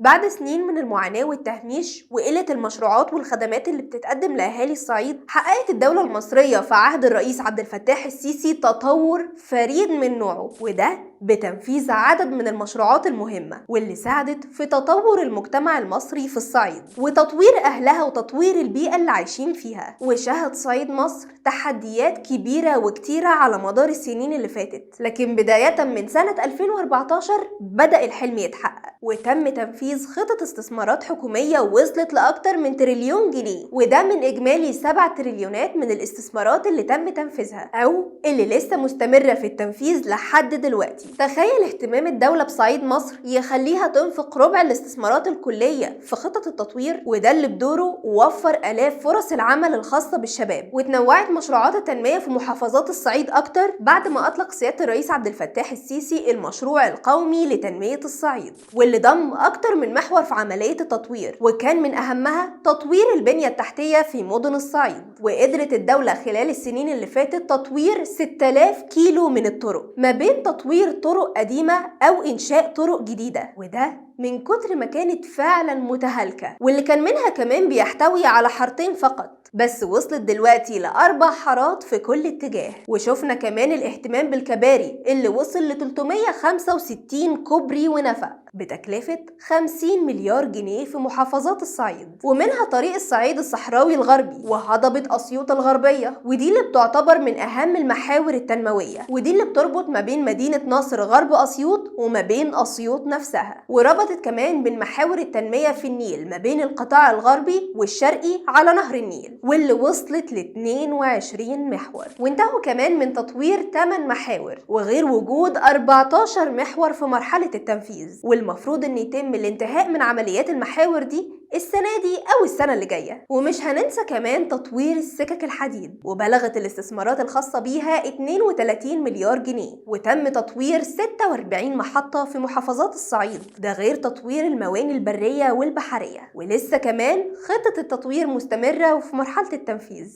بعد سنين من المعاناة والتهميش وقلة المشروعات والخدمات اللي بتتقدم لأهالي الصعيد، حققت الدولة المصرية في عهد الرئيس عبد الفتاح السيسي تطور فريد من نوعه، وده بتنفيذ عدد من المشروعات المهمة واللي ساعدت في تطور المجتمع المصري في الصعيد وتطوير أهلها وتطوير البيئة اللي عايشين فيها. وشهد صعيد مصر تحديات كبيرة وكتيرة على مدار السنين اللي فاتت، لكن بداية من سنة 2014 بدأ الحلم يتحقق وتم تنفيذ خطط استثمارات حكومية وصلت لأكتر من تريليون جنيه، وده من إجمالي 7 تريليونات من الاستثمارات اللي تم تنفيذها أو اللي لسه مستمرة في التنفيذ لحد دلوقتي. تخيل اهتمام الدولة بصعيد مصر يخليها تنفق ربع الاستثمارات الكلية في خطط التطوير، وده اللي بدوره وفر آلاف فرص العمل الخاصة بالشباب، وتنوعت مشروعات التنمية في محافظات الصعيد أكتر بعد ما أطلق سيادة الرئيس عبد الفتاح السيسي المشروع القومي لتنمية الصعيد، واللي ضم أكتر من محور في عملية التطوير، وكان من أهمها تطوير البنية التحتية في مدن الصعيد. وقدرت الدولة خلال السنين اللي فاتت تطوير 6000 كيلو من الطرق، ما بين تطوير طرق قديمة أو إنشاء طرق جديدة، وده من كتر ما كانت فعلا متهالكة، واللي كان منها كمان بيحتوي على حارتين فقط، بس وصلت دلوقتي ل4 حارات في كل اتجاه. وشفنا كمان الاهتمام بالكباري اللي وصل ل 365 كوبري ونفق بتكلفة 50 مليار جنيه في محافظات الصعيد، ومنها طريق الصعيد الصحراوي الغربي وهضبة أسيوط الغربية، ودي اللي بتعتبر من أهم المحاور التنموية، ودي اللي بتربط ما بين مدينة ناصر غرب أسيوط وما بين أسيوط نفسها، وربطت كمان بين محاور التنمية في النيل ما بين القطاع الغربي والشرقي على نهر النيل، واللي وصلت ل 22 محور. وانتهوا كمان من تطوير 8 محاور، وغير وجود 14 محور في مرحلة التنفيذ، والمفروض ان يتم الانتهاء من عمليات المحاور دي السنة دي أو السنة اللي جاية. ومش هننسى كمان تطوير السكك الحديد، وبلغت الاستثمارات الخاصة بيها 32 مليار جنيه، وتم تطوير 46 محطة في محافظات الصعيد، ده غير تطوير المواني البرية والبحرية. ولسه كمان خطة التطوير مستمرة وفي مرحلة التنفيذ.